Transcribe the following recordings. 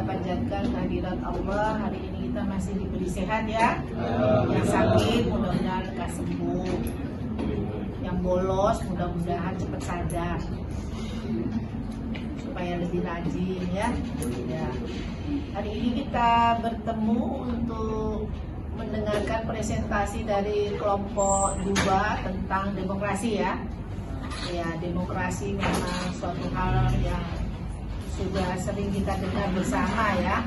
panjatkan kehadirat Allah. Hari ini kita masih diberi sehat ya. Yang sakit mudah-mudahan lekas sembuh. Yang bolos mudah-mudahan cepat sadar supaya lebih rajin ya. Hari ini kita bertemu untuk mendengarkan presentasi dari kelompok Duba tentang demokrasi ya. Ya, demokrasi memang suatu hal yang sudah sering kita dengar bersama ya,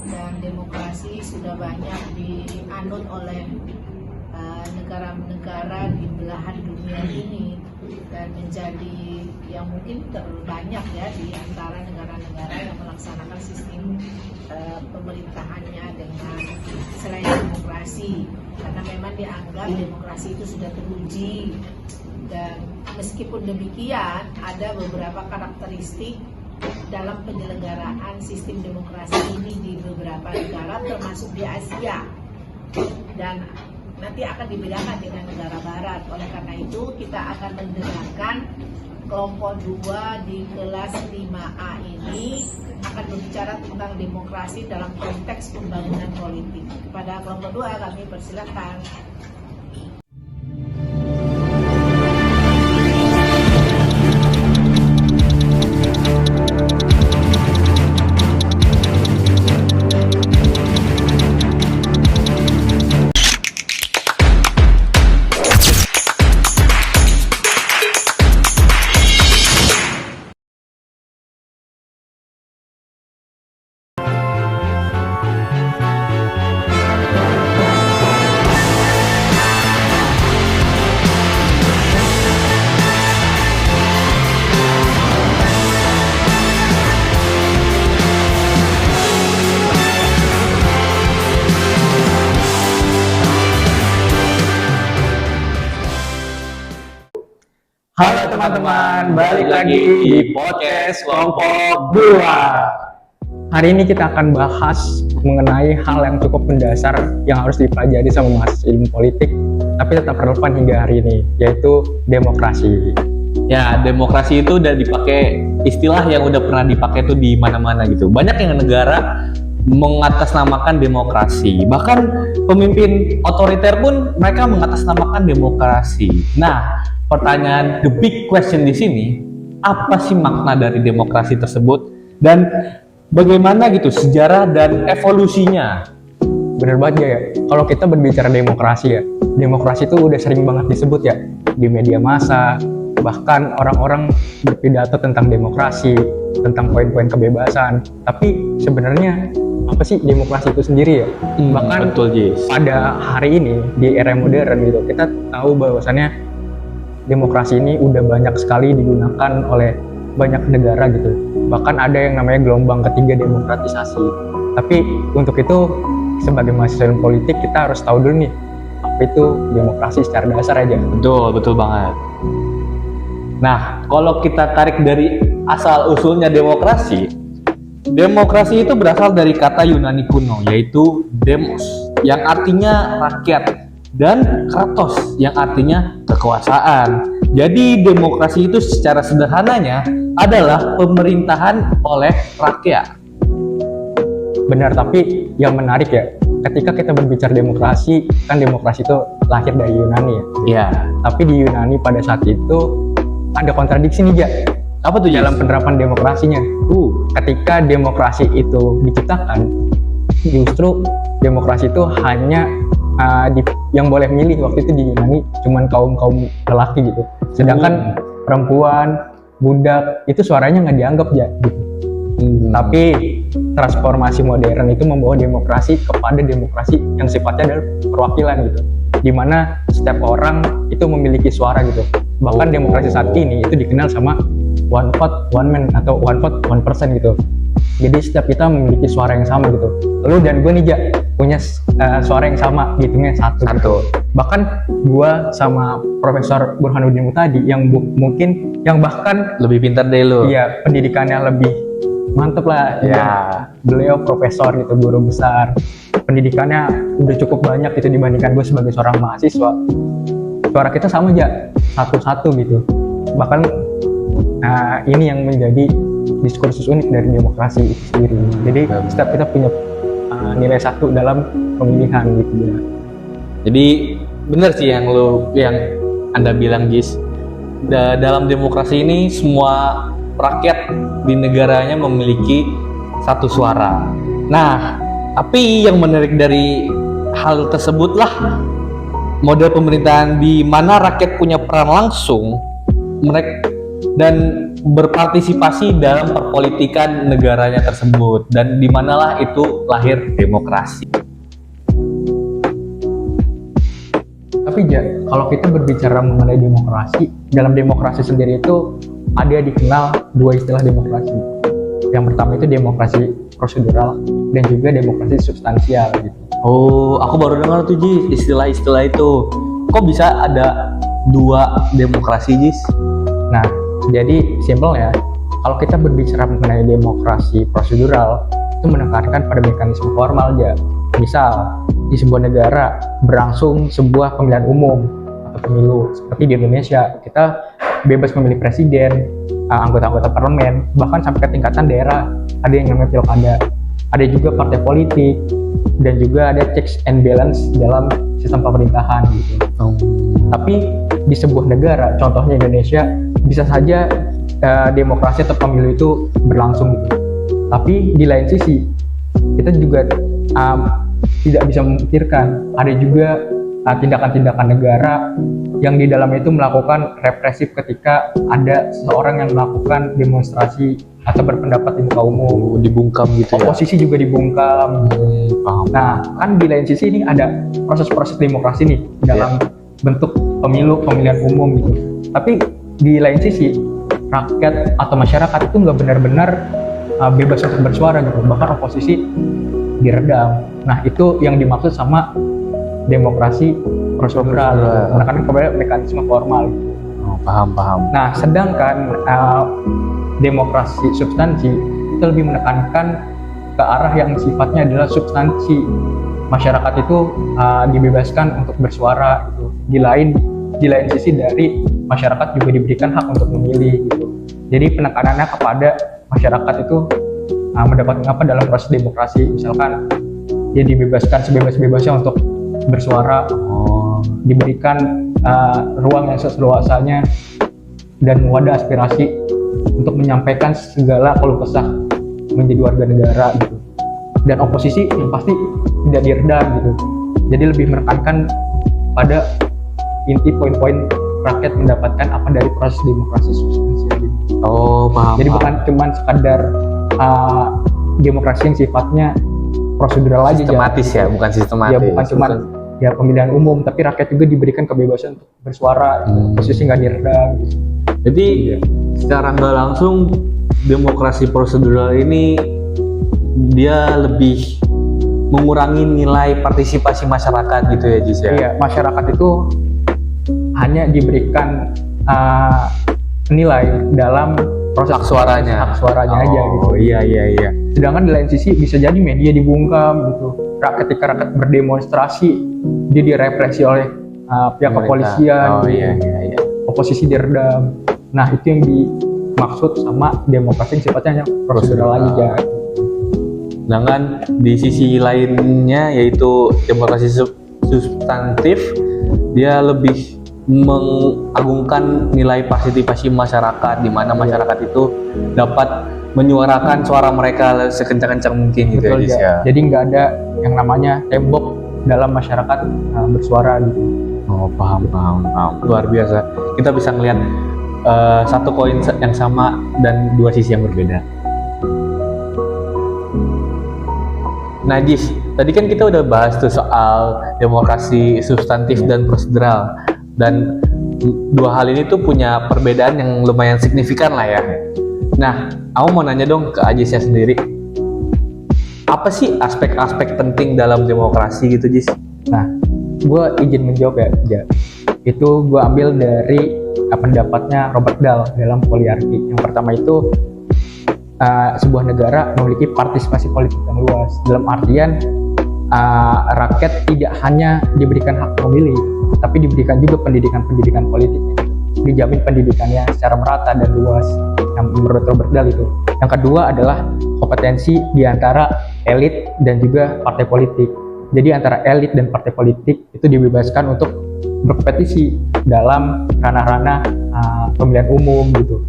dan demokrasi sudah banyak dianut oleh negara-negara di belahan dunia ini dan menjadi yang mungkin terbanyak ya di antara negara-negara yang melaksanakan sistem pemerintahannya dengan selain demokrasi, karena memang dianggap demokrasi itu sudah teruji. Dan meskipun demikian, ada beberapa karakteristik dalam penyelenggaraan sistem demokrasi ini di beberapa negara, termasuk di Asia, dan nanti akan dibedakan dengan negara Barat. Oleh karena itu, kita akan mendengarkan kelompok 2 di kelas 5A ini akan berbicara tentang demokrasi dalam konteks pembangunan politik. Kepada kelompok 2 kami persilakan. Halo teman-teman, balik lagi di podcast kelompok 2. Hari ini kita akan bahas mengenai hal yang cukup mendasar yang harus dipelajari sama mahasiswa ilmu politik, tapi tetap relevan hingga hari ini, yaitu demokrasi. Ya, demokrasi itu udah dipakai, istilah yang udah pernah dipakai tuh di mana-mana gitu. Banyak yang negara mengatasnamakan demokrasi. Bahkan pemimpin otoriter pun mereka mengatasnamakan demokrasi. Nah, pertanyaan the big question di sini, apa sih makna dari demokrasi tersebut dan bagaimana gitu sejarah dan evolusinya? Bener banget ya, kalau kita berbicara demokrasi ya, demokrasi itu udah sering banget disebut ya di media massa, bahkan orang-orang berpidato tentang demokrasi, tentang poin-poin kebebasan. Tapi sebenarnya apa sih demokrasi itu sendiri ya? Bahkan betul, Jis. Pada hari ini di era modern gitu, kita tahu bahwasannya demokrasi ini udah banyak sekali digunakan oleh banyak negara gitu. Bahkan ada yang namanya gelombang ketiga demokratisasi. Tapi untuk itu sebagai mahasiswa politik kita harus tahu dulu nih apa itu demokrasi secara dasar aja. Betul banget. Nah, kalau kita tarik dari asal usulnya demokrasi itu berasal dari kata Yunani kuno, yaitu demos yang artinya rakyat dan kratos yang artinya kekuasaan. Jadi demokrasi itu secara sederhananya adalah pemerintahan oleh rakyat. Benar, tapi yang menarik ya, ketika kita berbicara demokrasi, kan demokrasi itu lahir dari Yunani ya. Iya. Tapi di Yunani pada saat itu ada kontradiksi nih, Ja. Apa tuh dalam penerapan demokrasinya? Ketika demokrasi itu diciptakan, justru demokrasi itu hanya yang boleh milih waktu itu di Yunani cuman kaum lelaki gitu, sedangkan perempuan, budak itu suaranya nggak dianggap ya gitu. Tapi transformasi modern itu membawa demokrasi kepada demokrasi yang sifatnya adalah perwakilan gitu, dimana setiap orang itu memiliki suara gitu. Bahkan demokrasi saat ini itu dikenal sama one vote one man atau one vote one person gitu. Jadi setiap kita memiliki suara yang sama gitu. Lu dan gue nih, Ja, punya suara yang sama, hitungnya satu. Gitu. Bahkan gue sama Profesor Burhanuddin Muhtadi yang mungkin yang bahkan lebih pintar dari lu. Iya, pendidikannya lebih mantep lah. Ya, beliau profesor gitu, guru besar. Pendidikannya udah cukup banyak gitu dibandingkan gue sebagai seorang mahasiswa. Suara kita sama, Ja, satu-satu gitu. Bahkan ini yang menjadi diskursus unik dari demokrasi itu sendiri. Jadi setiap kita punya nilai satu dalam pemilihan gitu ya. Jadi benar sih yang Anda bilang, Jis. Dalam demokrasi ini semua rakyat di negaranya memiliki satu suara. Nah, tapi yang menarik dari hal tersebutlah model pemerintahan di mana rakyat punya peran langsung mereka dan berpartisipasi dalam perpolitikan negaranya tersebut, dan di manalah itu lahir demokrasi. Tapi kalau kita berbicara mengenai demokrasi, dalam demokrasi sendiri itu ada dikenal dua istilah demokrasi. Yang pertama itu demokrasi prosedural dan juga demokrasi substansial gitu. Oh, aku baru dengar tuh, Jis, istilah-istilah itu. Kok bisa ada dua demokrasi, Jis? Nah, jadi simpel ya, kalau kita berbicara mengenai demokrasi prosedural itu menekankan pada mekanisme formal aja. Misal di sebuah negara berlangsung sebuah pemilihan umum atau pemilu seperti di Indonesia, kita bebas memilih presiden, anggota-anggota parlemen, bahkan sampai ke tingkatan daerah ada yang namanya pilkada, ada juga partai politik, dan juga ada checks and balance dalam sistem pemerintahan gitu. Tapi di sebuah negara, contohnya Indonesia, bisa saja demokrasi atau pemilu itu berlangsung gitu. Tapi di lain sisi kita juga tidak bisa memikirkan ada juga tindakan-tindakan negara yang di dalamnya itu melakukan represif ketika ada seseorang yang melakukan demonstrasi atau berpendapat di muka umum. Dibungkam gitu ya? Oposisi juga dibungkam. Paham. Nah, kan di lain sisi ini ada proses-proses demokrasi nih dalam bentuk pemilihan umum gitu. Tapi di lain sisi rakyat atau masyarakat itu nggak benar-benar bebas untuk bersuara gitu. Bahkan oposisi diredam. Nah, itu yang dimaksud sama demokrasi prosedural, menekankan kepada mekanisme formal. Oh, paham. Nah, sedangkan demokrasi substansi itu lebih menekankan ke arah yang sifatnya adalah substansi. Masyarakat itu dibebaskan untuk bersuara gitu. Di lain sisi dari masyarakat juga diberikan hak untuk memilih gitu. Jadi penekanannya kepada masyarakat itu mendapatkan apa dalam proses demokrasi. Misalkan dia dibebaskan sebebas-bebasnya untuk bersuara, diberikan ruang yang seluasanya dan wadah aspirasi untuk menyampaikan segala keluh kesah menjadi warga negara gitu. Dan oposisi yang pasti tidak diredam gitu. Jadi lebih menekankan pada inti poin-poin rakyat mendapatkan apa dari proses demokrasi substansial gitu. Oh, paham. Jadi bukan cuma sekadar demokrasi yang sifatnya prosedural aja, sistematis ya, bukan sistematis. Ya bukan cuma ya pemilihan umum, tapi rakyat juga diberikan kebebasan untuk bersuara, posisi nggak diredam gitu. Jadi secara nggak langsung demokrasi prosedural ini dia lebih mengurangi nilai partisipasi masyarakat gitu ya, Jis ya? Iya, masyarakat itu hanya diberikan nilai dalam proses hak suaranya aja gitu. Iya. Sedangkan di lain sisi bisa jadi media dibungkam gitu. Ketika rakyat berdemonstrasi, dia direpresi oleh pihak kepolisian. Iya. Oposisi diredam. Nah, itu yang dimaksud sama demokrasi yang sifatnya hanya prosedural aja. Sedangkan di sisi lainnya yaitu demokrasi substantif, dia lebih mengagungkan nilai partisipasi masyarakat, di mana masyarakat itu dapat menyuarakan suara mereka sekencang-kencang mungkin gitu. Betul, ya. Jadi nggak ada yang namanya tembok dalam masyarakat bersuara gitu. Oh, paham. Luar biasa. Kita bisa ngelihat satu koin yang sama dan dua sisi yang berbeda. Najis, tadi kan kita udah bahas tuh soal demokrasi substantif dan prosedural, dan dua hal ini tuh punya perbedaan yang lumayan signifikan lah ya. Nah, aku mau nanya dong ke Ajisnya sendiri, apa sih aspek-aspek penting dalam demokrasi gitu, Jis? Nah, gue izin menjawab ya. Itu gue ambil dari pendapatnya Robert Dahl dalam Poliarki. Yang pertama itu sebuah negara memiliki partisipasi politik yang luas, dalam artian rakyat tidak hanya diberikan hak memilih, tapi diberikan juga pendidikan politik, dijamin pendidikannya secara merata dan luas. Yang menurut Robert Dahl itu Yang kedua adalah kompetensi di antara elit dan juga partai politik. Jadi antara elit dan partai politik itu dibebaskan untuk berkompetisi dalam ranah-ranah pemilihan umum gitu.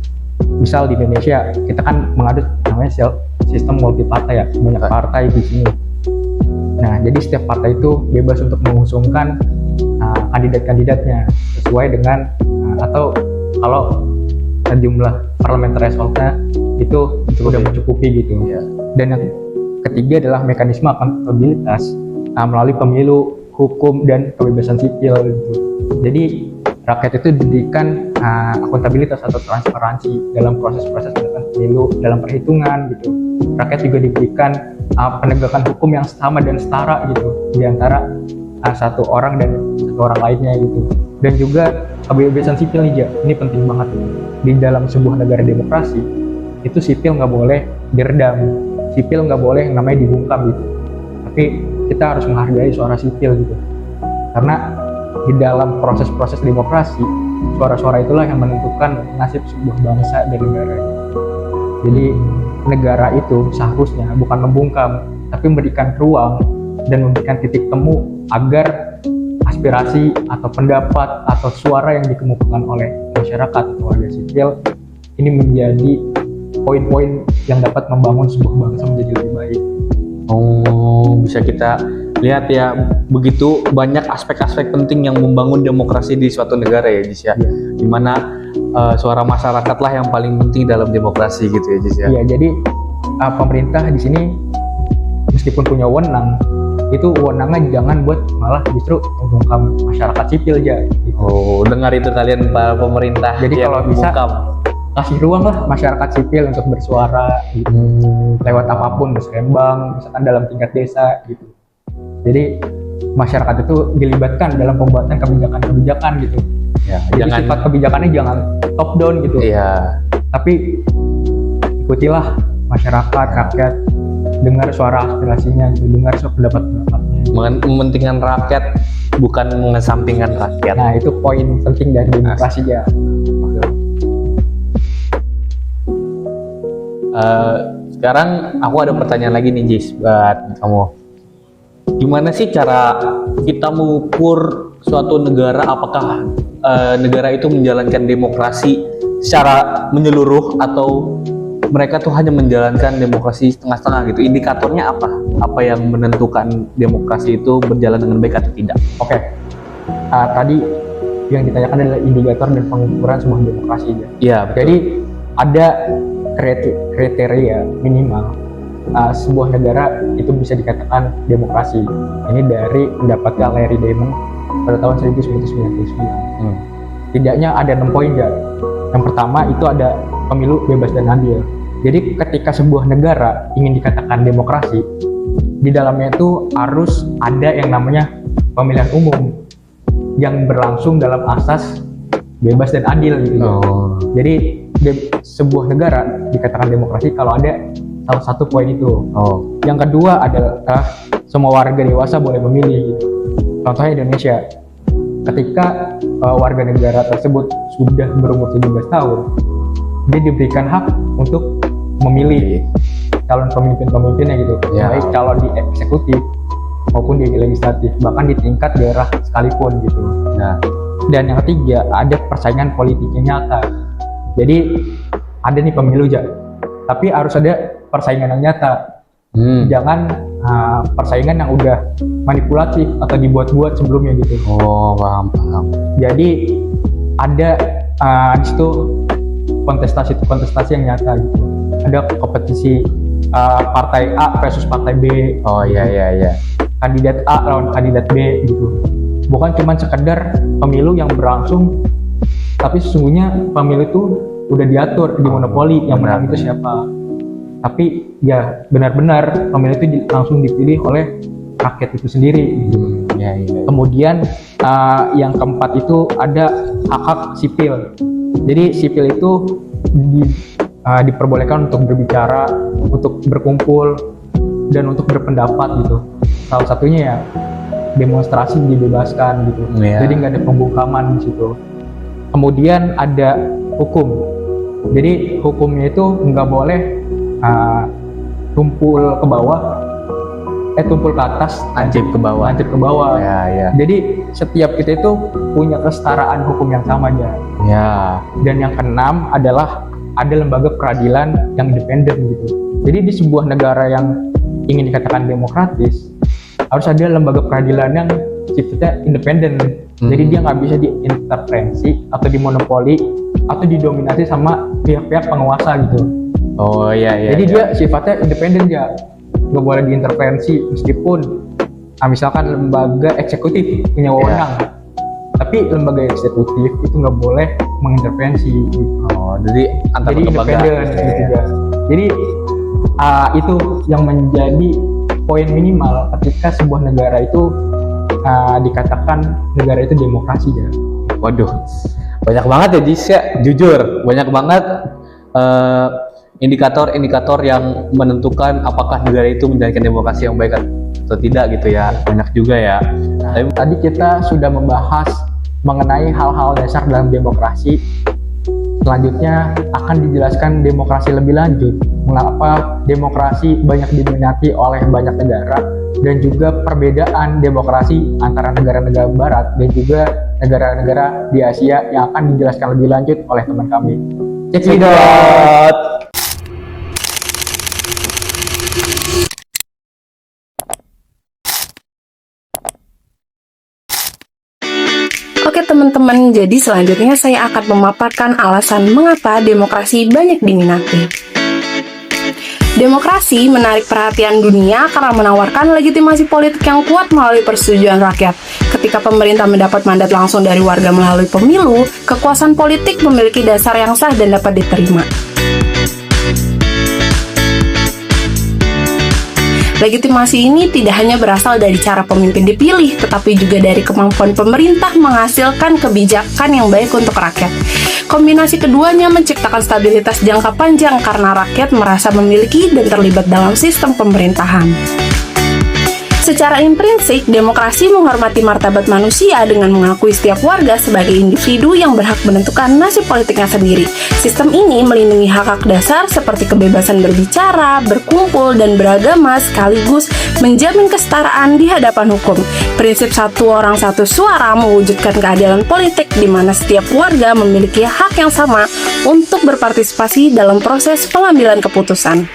Misal di Indonesia kita kan mengadut namanya sistem multi partai ya, banyak partai di sini. Nah, jadi setiap partai itu bebas untuk mengusungkan kandidat-kandidatnya sesuai dengan atau kalau jumlah parliamentary threshold-nya itu udah mencukupi gitu. Dan yang ketiga adalah mekanisme akuntabilitas melalui pemilu, hukum, dan kebebasan sipil gitu. Jadi rakyat itu diberikan akuntabilitas atau transparansi dalam proses-proses pemilu, dalam perhitungan gitu. Rakyat juga diberikan penegakan hukum yang sama dan setara gitu di antara satu orang dan satu orang lainnya gitu. Dan juga kebebasan sipil nih, ini penting banget. Di dalam sebuah negara demokrasi itu sipil nggak boleh diredam, sipil nggak boleh yang namanya dibungkam gitu. Tapi kita harus menghargai suara sipil gitu, karena di dalam proses-proses demokrasi suara-suara itulah yang menentukan nasib sebuah bangsa dan negara. Jadi negara itu seharusnya bukan membungkam, tapi memberikan ruang dan memberikan titik temu agar aspirasi atau pendapat atau suara yang dikemukakan oleh masyarakat atau warga sipil ini menjadi poin-poin yang dapat membangun sebuah bangsa menjadi lebih baik. Oh, bisa kita lihat ya, begitu banyak aspek-aspek penting yang membangun demokrasi di suatu negara ya, Jis ya. Dimana suara masyarakat lah yang paling penting dalam demokrasi gitu ya, Jis ya. Iya, jadi pemerintah di sini meskipun punya wewenang, itu wewenangnya jangan buat malah justru membungkam masyarakat sipil aja. Gitu. Oh, dengar itu kalian para pemerintah. Jadi kalau bisa kasih ruang lah masyarakat sipil untuk bersuara gitu. Lewat apapun, musrembang, misalkan dalam tingkat desa gitu. Jadi masyarakat itu dilibatkan dalam pembuatan kebijakan-kebijakan gitu. Ya, jadi sifat kebijakannya jangan top down gitu. Iya. Tapi ikutilah masyarakat, rakyat, dengar suara aspirasinya, dengar suara pendapat-pendapatnya. Mementingkan rakyat, bukan mengesampingkan rakyat. Nah, itu poin penting dari demokrasi ya. Sekarang aku ada pertanyaan lagi nih, Jis, buat kamu. Gimana sih cara kita mengukur suatu negara, apakah negara itu menjalankan demokrasi secara menyeluruh atau mereka tuh hanya menjalankan demokrasi setengah-setengah gitu? Indikatornya apa? Apa yang menentukan demokrasi itu berjalan dengan baik atau tidak? Oke. Tadi yang ditanyakan adalah indikator dan pengukuran sebuah demokrasi ya. Iya, betul. Jadi ada kriteria minimal sebuah negara itu bisa dikatakan demokrasi. Ini dari pendapatnya Larry Diamond pada tahun 1999. Tidaknya ada 6 poin ya. Yang pertama itu ada pemilu bebas dan adil. Jadi ketika sebuah negara ingin dikatakan demokrasi, di dalamnya itu harus ada yang namanya pemilihan umum yang berlangsung dalam asas bebas dan adil gitu. Jadi sebuah negara dikatakan demokrasi kalau ada salah satu poin itu. Yang kedua adalah semua warga dewasa boleh memilih gitu. Contohnya Indonesia, ketika warga negara tersebut sudah berumur 17 tahun, dia diberikan hak untuk memilih calon pemimpin-pemimpinnya gitu. Baik calon di eksekutif maupun di legislatif, bahkan di tingkat daerah sekalipun gitu. Dan yang ketiga ada persaingan politiknya nyata. Jadi ada nih pemilu aja, tapi harus ada persaingan yang nyata. Jangan persaingan yang udah manipulatif atau dibuat-buat sebelumnya gitu. Paham. Jadi ada di situ kontestasi yang nyata gitu. Ada kompetisi partai A versus partai B. Iya. Kandidat A lawan kandidat B gitu. Bukan cuma sekedar pemilu yang berlangsung, tapi sesungguhnya pemilu itu udah diatur di monopoli yang menang itu siapa. Tapi ya benar-benar pemilu itu langsung dipilih oleh rakyat itu sendiri. Kemudian yang keempat itu ada hak-hak sipil. Jadi sipil itu diperbolehkan untuk berbicara, untuk berkumpul, dan untuk berpendapat gitu. Salah satunya ya demonstrasi dibebaskan gitu. Jadi nggak ada pembungkaman di situ. Kemudian ada hukum. Jadi hukumnya itu nggak boleh uh, tumpul ke bawah, tumpul ke atas, Lancip ke bawah. lancip ke bawah. Ya. Jadi setiap kita itu punya kesetaraan hukum yang sama aja. Ya. Dan yang keenam adalah ada lembaga peradilan yang independen gitu. Jadi di sebuah negara yang ingin dikatakan demokratis, harus ada lembaga peradilan yang sifatnya independen. Jadi dia nggak bisa diintervensi atau dimonopoli atau didominasi sama pihak-pihak penguasa gitu. Oh iya. Jadi dia sifatnya independen ya, nggak boleh diintervensi meskipun misalkan lembaga eksekutif punya wewenang, tapi lembaga eksekutif itu nggak boleh mengintervensi. Gitu. Oh, jadi antar Jadi lembaga. independen gitu ya. Jadi itu yang menjadi poin minimal ketika sebuah negara itu dikatakan negara itu demokrasi ya. Waduh, banyak banget ya Jis ya, jujur banyak banget indikator-indikator yang menentukan apakah negara itu menjalankan demokrasi yang baik atau tidak gitu ya. Banyak juga ya. Nah, tadi kita sudah membahas mengenai hal-hal dasar dalam demokrasi. Selanjutnya akan dijelaskan demokrasi lebih lanjut, mengapa demokrasi banyak diminati oleh banyak negara, dan juga perbedaan demokrasi antara negara-negara barat dan juga negara-negara di Asia yang akan dijelaskan lebih lanjut oleh teman kami. Cekidot. Oke teman-teman, jadi selanjutnya saya akan memaparkan alasan mengapa demokrasi banyak diminati. Demokrasi menarik perhatian dunia karena menawarkan legitimasi politik yang kuat melalui persetujuan rakyat. Ketika pemerintah mendapat mandat langsung dari warga melalui pemilu, kekuasaan politik memiliki dasar yang sah dan dapat diterima. Legitimasi ini tidak hanya berasal dari cara pemimpin dipilih, tetapi juga dari kemampuan pemerintah menghasilkan kebijakan yang baik untuk rakyat. Kombinasi keduanya menciptakan stabilitas jangka panjang karena rakyat merasa memiliki dan terlibat dalam sistem pemerintahan. Secara intrinsik, demokrasi menghormati martabat manusia dengan mengakui setiap warga sebagai individu yang berhak menentukan nasib politiknya sendiri. Sistem ini melindungi hak-hak dasar seperti kebebasan berbicara, berkumpul, dan beragama sekaligus menjamin kesetaraan di hadapan hukum. Prinsip satu orang satu suara mewujudkan keadilan politik di mana setiap warga memiliki hak yang sama untuk berpartisipasi dalam proses pengambilan keputusan.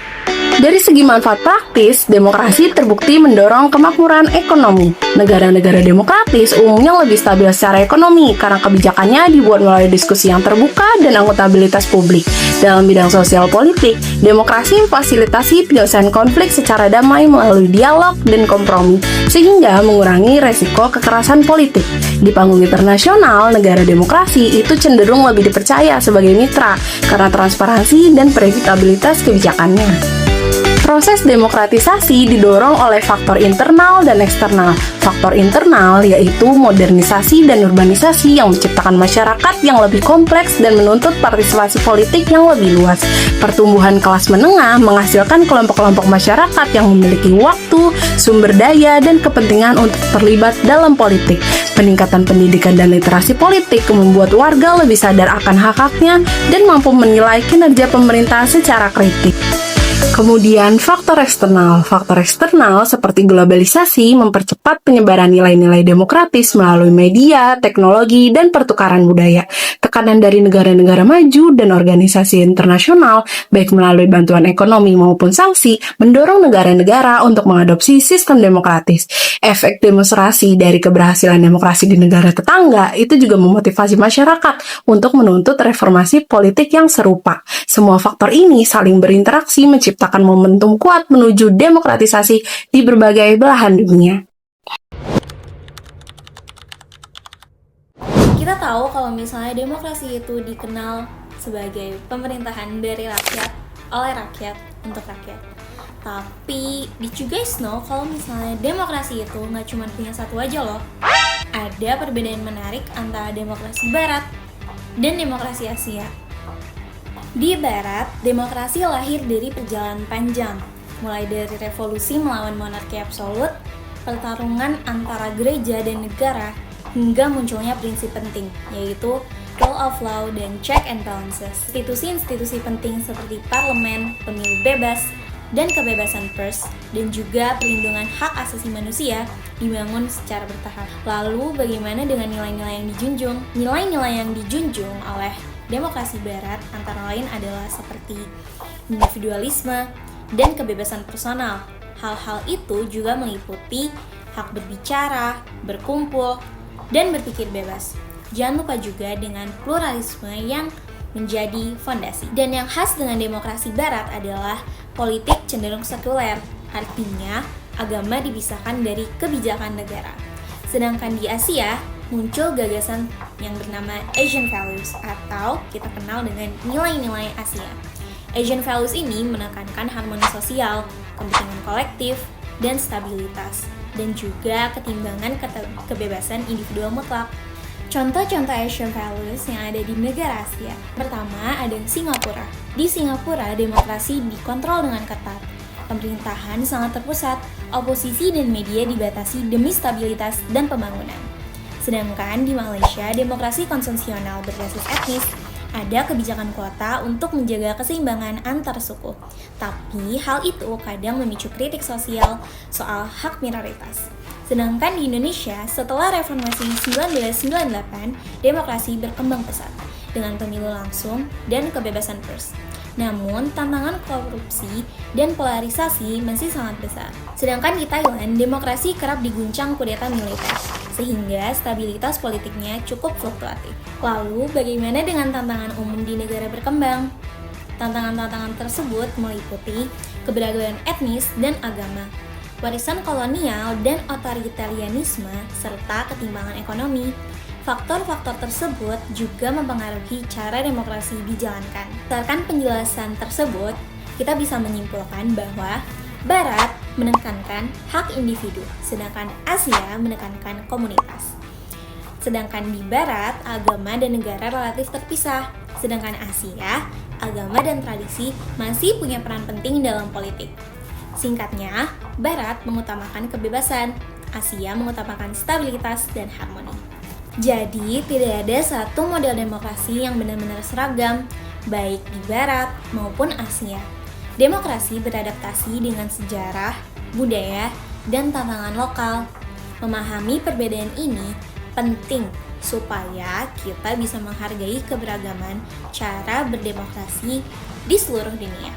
Dari segi manfaat praktis, demokrasi terbukti mendorong kemakmuran ekonomi. Negara-negara demokratis umumnya lebih stabil secara ekonomi karena kebijakannya dibuat melalui diskusi yang terbuka dan akuntabilitas publik. Dalam bidang sosial politik, demokrasi memfasilitasi penyelesaian konflik secara damai melalui dialog dan kompromi, sehingga mengurangi resiko kekerasan politik. Di panggung internasional, negara demokrasi itu cenderung lebih dipercaya sebagai mitra karena transparansi dan predictabilitas kebijakannya. Proses demokratisasi didorong oleh faktor internal dan eksternal. Faktor internal yaitu modernisasi dan urbanisasi yang menciptakan masyarakat yang lebih kompleks dan menuntut partisipasi politik yang lebih luas. Pertumbuhan kelas menengah menghasilkan kelompok-kelompok masyarakat yang memiliki waktu, sumber daya, dan kepentingan untuk terlibat dalam politik. Peningkatan pendidikan dan literasi politik membuat warga lebih sadar akan hak-haknya dan mampu menilai kinerja pemerintah secara kritis. Kemudian faktor eksternal. Faktor eksternal seperti globalisasi mempercepat penyebaran nilai-nilai demokratis melalui media, teknologi, dan pertukaran budaya. Tekanan dari negara-negara maju dan organisasi internasional, baik melalui bantuan ekonomi maupun sanksi, mendorong negara-negara untuk mengadopsi sistem demokratis. Efek demonstrasi dari keberhasilan demokrasi di negara tetangga itu juga memotivasi masyarakat untuk menuntut reformasi politik yang serupa. Semua faktor ini saling berinteraksi menciptakan momentum kuat menuju demokratisasi di berbagai belahan dunia. Kita tahu kalau misalnya demokrasi itu dikenal sebagai pemerintahan dari rakyat, oleh rakyat, untuk rakyat. Tapi, did you guys know kalau misalnya demokrasi itu nggak cuma punya satu aja loh. Ada perbedaan menarik antara demokrasi barat dan demokrasi Asia. Di barat, demokrasi lahir dari perjalanan panjang, mulai dari revolusi melawan monarki absolut, pertarungan antara gereja dan negara, hingga munculnya prinsip penting, yaitu rule of law dan check and balances. Institusi-institusi penting seperti parlemen, pemilu bebas, dan kebebasan pers, dan juga perlindungan hak asasi manusia dibangun secara bertahap. Lalu bagaimana dengan nilai-nilai yang dijunjung? Nilai-nilai yang dijunjung oleh demokrasi barat antara lain adalah seperti individualisme dan kebebasan personal. Hal-hal itu juga meliputi hak berbicara, berkumpul, dan berpikir bebas. Jangan lupa juga dengan pluralisme yang menjadi fondasi. Dan yang khas dengan demokrasi barat adalah politik cenderung sekuler, artinya agama dipisahkan dari kebijakan negara. Sedangkan di Asia, muncul gagasan yang bernama Asian Values atau kita kenal dengan nilai-nilai Asia. Asian Values ini menekankan harmoni sosial, kepentingan kolektif, dan stabilitas, dan juga ketimbangan kebebasan individual mutlak. Contoh-contoh Asian Values yang ada di negara Asia. Pertama, ada Singapura. Di Singapura, demokrasi dikontrol dengan ketat. Pemerintahan sangat terpusat, oposisi dan media dibatasi demi stabilitas dan pembangunan. Sedangkan di Malaysia, demokrasi konsensional berbasis etnis, ada kebijakan kuota untuk menjaga keseimbangan antar suku. Tapi hal itu kadang memicu kritik sosial soal hak minoritas. Sedangkan di Indonesia, setelah reformasi 1998, demokrasi berkembang pesat dengan pemilu langsung dan kebebasan pers. Namun, tantangan korupsi dan polarisasi masih sangat besar. Sedangkan di Thailand, demokrasi kerap diguncang kudeta militer, sehingga stabilitas politiknya cukup fluktuatif. Lalu, bagaimana dengan tantangan umum di negara berkembang? Tantangan-tantangan tersebut meliputi keberagaman etnis dan agama, warisan kolonial dan otoritarianisme, serta ketimbangan ekonomi. Faktor-faktor tersebut juga mempengaruhi cara demokrasi dijalankan. Berdasarkan penjelasan tersebut, kita bisa menyimpulkan bahwa Barat menekankan hak individu, sedangkan Asia menekankan komunitas. Sedangkan di Barat, agama dan negara relatif terpisah, sedangkan Asia, agama dan tradisi masih punya peran penting dalam politik. Singkatnya, Barat mengutamakan kebebasan, Asia mengutamakan stabilitas dan harmoni. Jadi, tidak ada satu model demokrasi yang benar-benar seragam, baik di Barat maupun Asia. Demokrasi beradaptasi dengan sejarah, budaya, dan tantangan lokal. Memahami perbedaan ini penting supaya kita bisa menghargai keberagaman cara berdemokrasi di seluruh dunia.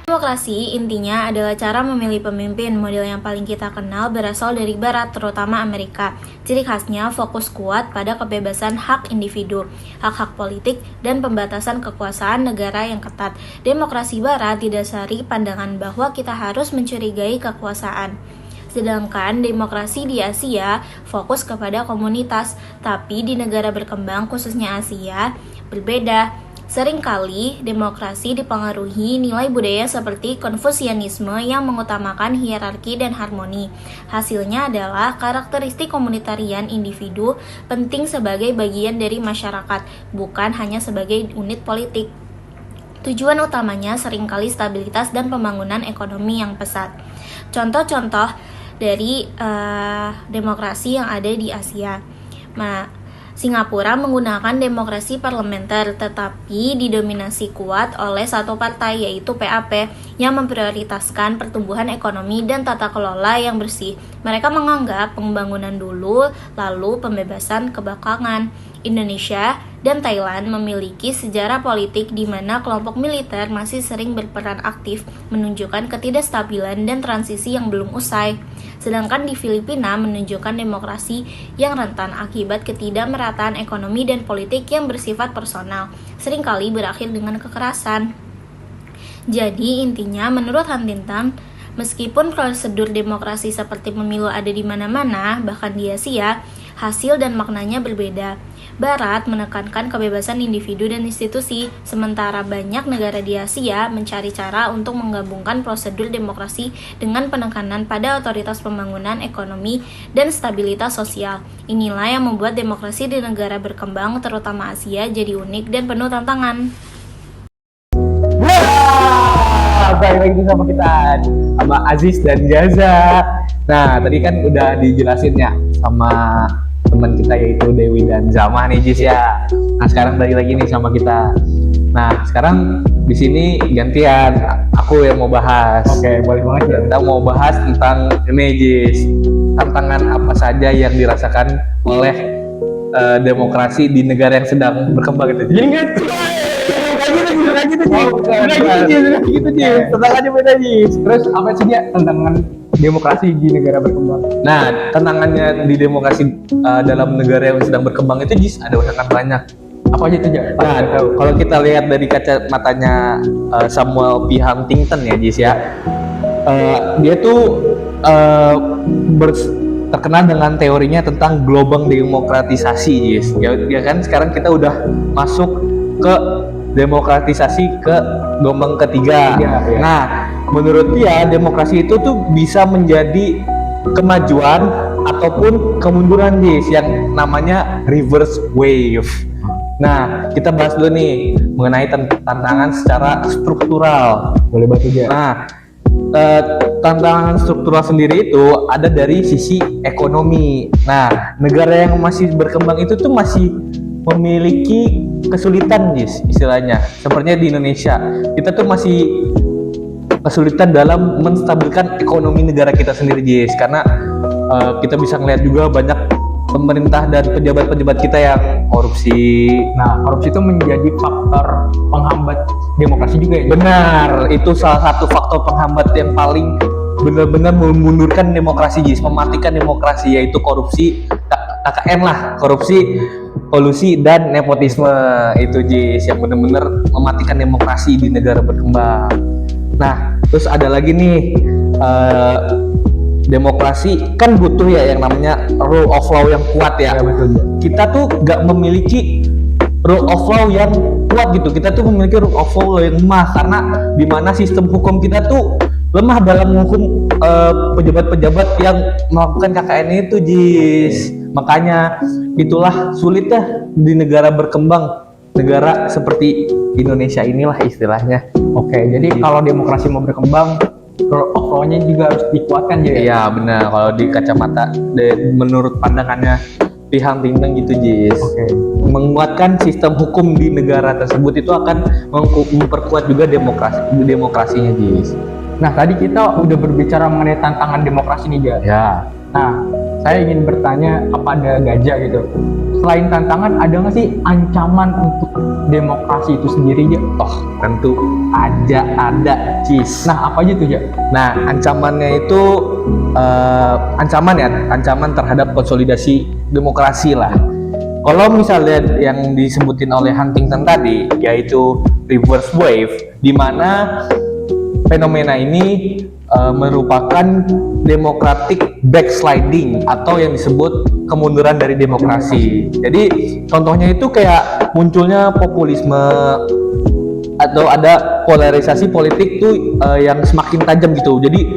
Demokrasi intinya adalah cara memilih pemimpin. Model yang paling kita kenal berasal dari Barat, terutama Amerika. Ciri khasnya fokus kuat pada kebebasan hak individu, hak-hak politik, dan pembatasan kekuasaan negara yang ketat. Demokrasi Barat didasari pandangan bahwa kita harus mencurigai kekuasaan. Sedangkan demokrasi di Asia fokus kepada komunitas, tapi di negara berkembang khususnya Asia berbeda. Seringkali demokrasi dipengaruhi nilai budaya seperti Konfusianisme yang mengutamakan hierarki dan harmoni. Hasilnya adalah karakteristik komunitarian individu penting sebagai bagian dari masyarakat, bukan hanya sebagai unit politik. Tujuan utamanya seringkali stabilitas dan pembangunan ekonomi yang pesat. Contoh-contoh dari demokrasi yang ada di Asia. Singapura menggunakan demokrasi parlementer tetapi didominasi kuat oleh satu partai yaitu PAP yang memprioritaskan pertumbuhan ekonomi dan tata kelola yang bersih. Mereka menganggap pembangunan dulu lalu pembebasan kebelakangan. Indonesia dan Thailand memiliki sejarah politik di mana kelompok militer masih sering berperan aktif, menunjukkan ketidakstabilan dan transisi yang belum usai. Sedangkan di Filipina menunjukkan demokrasi yang rentan akibat ketidakmerataan ekonomi dan politik yang bersifat personal, seringkali berakhir dengan kekerasan. Jadi intinya menurut Huntington, meskipun prosedur demokrasi seperti pemilu ada di mana-mana, bahkan di Asia, hasil dan maknanya berbeda. Barat menekankan kebebasan individu dan institusi, sementara banyak negara di Asia mencari cara untuk menggabungkan prosedur demokrasi dengan penekanan pada otoritas pembangunan ekonomi dan stabilitas sosial. Inilah yang membuat demokrasi di negara berkembang, terutama Asia, jadi unik dan penuh tantangan. Wah, balik lagi sama kita sama Aziz dan Jaza. Nah, tadi kan udah dijelasin ya sama teman kita yaitu Dewi dan Zama nih Jis ya. Nah, sekarang balik lagi nih sama kita. Nah, sekarang di sini gantian aku yang mau bahas. Oke, boleh banget ya. Kita mau bahas tentang ini Jis. Tantangan apa saja yang dirasakan oleh demokrasi di negara yang sedang berkembang itu. Jadi nggak gitu Jis. Tantangannya beda Jis. Terus apa sih ya tantangan demokrasi di negara berkembang? Nah, tantangannya di demokrasi dalam negara yang sedang berkembang itu Jis ada sangat banyak. Apa aja tuh ya? Nah, kalau kita lihat dari kacamatanya Samuel P. Huntington ya Jis ya, dia tuh terkenal dengan teorinya tentang gelombang demokratisasi Jis. Ya kan sekarang kita udah masuk ke demokratisasi ke gelombang ketiga. Ya. Nah, menurut dia demokrasi itu tuh bisa menjadi kemajuan ataupun kemunduran Jis yang namanya reverse wave. Nah, kita bahas dulu nih mengenai tantangan secara struktural. Boleh bantu ya. Nah, tantangan struktural sendiri itu ada dari sisi ekonomi. Nah, negara yang masih berkembang itu tuh masih memiliki kesulitan Jis, istilahnya. Sepertinya di Indonesia, kita tuh masih kesulitan dalam menstabilkan ekonomi negara kita sendiri Jis, karena kita bisa ngelihat juga banyak pemerintah dan pejabat-pejabat kita yang korupsi. Nah, korupsi itu menjadi faktor penghambat demokrasi juga ya? Benar, itu salah satu faktor penghambat yang paling benar-benar memundurkan demokrasi Jis, mematikan demokrasi, yaitu korupsi, KKN lah, korupsi, kolusi, dan nepotisme itu Jis, yang benar-benar mematikan demokrasi di negara berkembang. Nah, terus ada lagi nih, demokrasi kan butuh ya yang namanya rule of law yang kuat ya. Ya betul. Kita tuh gak memiliki rule of law yang kuat gitu. Kita tuh memiliki rule of law yang lemah karena di mana sistem hukum kita tuh lemah dalam menghukum pejabat-pejabat yang melakukan KKN itu Jis. Makanya itulah sulitnya di negara berkembang, negara seperti Indonesia inilah istilahnya. Oke, jadi kalau demokrasi mau berkembang, rule of law-nya juga harus dikuatkan ya? Iya benar, kalau di kacamata menurut pandangannya P. Huntington gitu Jis. Oke. Menguatkan sistem hukum di negara tersebut itu akan memperkuat juga demokrasinya Jis. Nah, tadi kita udah berbicara mengenai tantangan demokrasi nih, Ja. Ya. Nah, saya ingin bertanya apa ada gajah gitu. Selain tantangan, ada nggak sih ancaman untuk demokrasi itu sendiri, Ja? Oh, tentu ada Jis. Nah, apa aja tuh, Ja? Nah, ancamannya itu ancaman terhadap konsolidasi demokrasi lah. Kalau misalnya yang disebutin oleh Huntington tadi, yaitu reverse wave, di mana fenomena ini merupakan democratic backsliding atau yang disebut kemunduran dari demokrasi. Jadi contohnya itu kayak munculnya populisme atau ada polarisasi politik tuh yang semakin tajam gitu. Jadi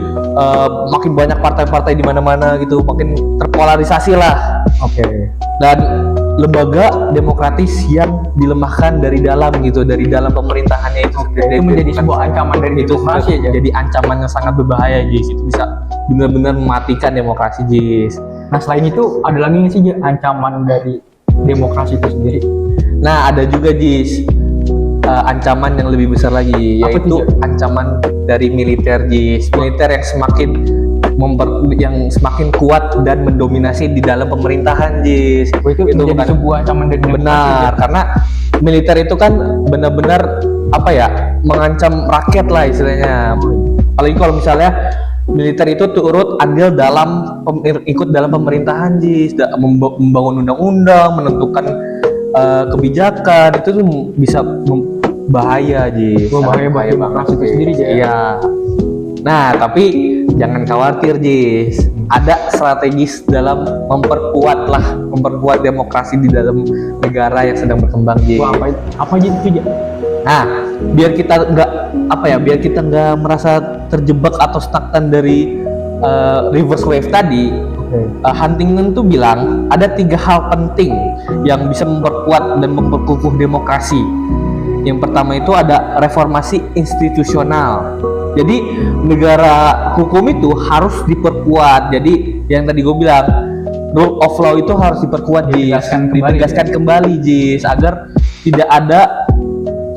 makin banyak partai-partai di mana-mana gitu, makin terpolarisasi lah. Oke. Dan lembaga demokratis yang dilemahkan dari dalam gitu, dari dalam pemerintahannya itu. Itu menjadi sebuah ancaman dari itu demokrasi ya, Ja? jadi ancaman yang sangat berbahaya Jis. Itu bisa benar-benar mematikan demokrasi Jis. Nah, selain itu ada lagi nggak sih, Ja, ancaman dari demokrasi itu sendiri? Nah, ada juga Jis ancaman yang lebih besar lagi, Apa yaitu tuh, Ja? ancaman dari militer Jis. Militer yang semakin kuat dan mendominasi di dalam pemerintahan Jis. Oh, itu menjadi bukan sebuah ancaman dari demokrasi, benar, Ja? karena militer itu kan benar-benar apa ya, mengancam rakyat lah istilahnya. Apalagi kalau misalnya militer itu turut andil dalam ikut dalam pemerintahan Jis, membangun undang-undang, menentukan kebijakan, itu tuh bisa bahaya Jis. Bahaya bagi demokrasi itu sendiri, Ja? Iya. Nah, tapi jangan khawatir Jis, ada strategis dalam memperkuat demokrasi di dalam negara yang sedang berkembang Jis. Wah, apa aja itu, Ja? Nah, biar kita nggak merasa terjebak atau stagnan dari reverse wave tadi, Huntington tuh bilang ada 3 hal penting yang bisa memperkuat dan memperkukuh demokrasi. Yang pertama itu ada reformasi institusional. Jadi negara hukum itu harus diperkuat. Jadi yang tadi gue bilang, rule of law itu harus diperkuat, ditegaskan kembali Jis, agar tidak ada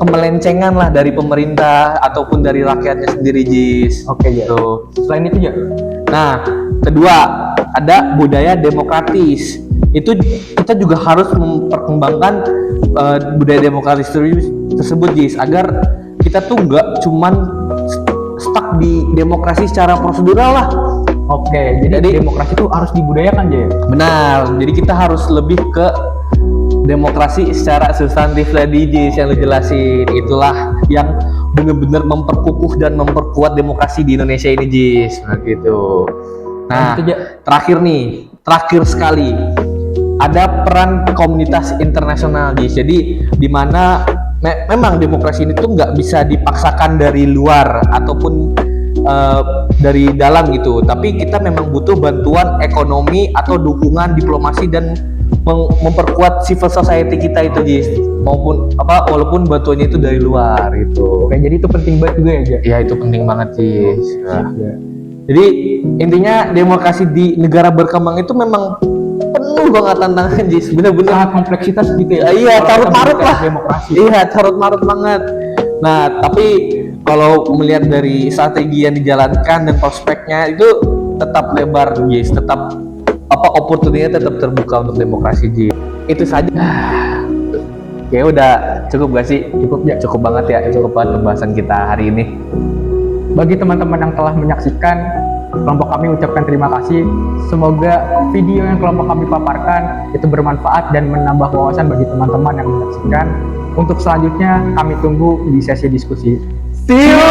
kemelencengan lah dari pemerintah ataupun dari rakyatnya sendiri Jis. Oke ya. Tuh. Selain itu ya. Nah, kedua ada budaya demokratis. Itu kita juga harus memperkembangkan budaya demokratis tersebut Jis, agar kita tuh nggak cuman stuck di demokrasi secara prosedural lah. Oke, jadi demokrasi itu harus dibudayakan ya. Benar. Jadi kita harus lebih ke demokrasi secara substantif tadi Jis yang lu jelasin. Itulah yang benar-benar memperkukuh dan memperkuat demokrasi di Indonesia ini Jis. Nah gitu. Nah, terakhir sekali ada peran komunitas internasional Jis. Jadi di mana memang demokrasi ini tuh nggak bisa dipaksakan dari luar ataupun dari dalam gitu, tapi kita memang butuh bantuan ekonomi atau dukungan diplomasi dan memperkuat civil society kita itu Jis, walaupun bantuannya itu dari luar gitu. Oke, jadi itu penting banget juga ya, Ya itu penting banget Jis. Nah, Ya. jadi intinya demokrasi di negara berkembang itu memang penuh banget tantangan Jis, bener-bener Sangat kompleksitas gitu ya. Iya, carut-marut lah. Demokrasi. Iya, carut-marut banget. Nah, tapi kalau melihat dari strategi yang dijalankan dan prospeknya itu tetap lebar, Jis. Tetap opportunity tetap terbuka untuk demokrasi, Jis. Itu saja. Ya udah cukup gak sih? Cukup banget ya. Cukup banget pembahasan kita hari ini. Bagi teman-teman yang telah menyaksikan, kelompok kami ucapkan terima kasih. Semoga video yang kelompok kami paparkan itu bermanfaat dan menambah wawasan bagi teman-teman yang menyaksikan. Untuk selanjutnya kami tunggu di sesi diskusi. See you!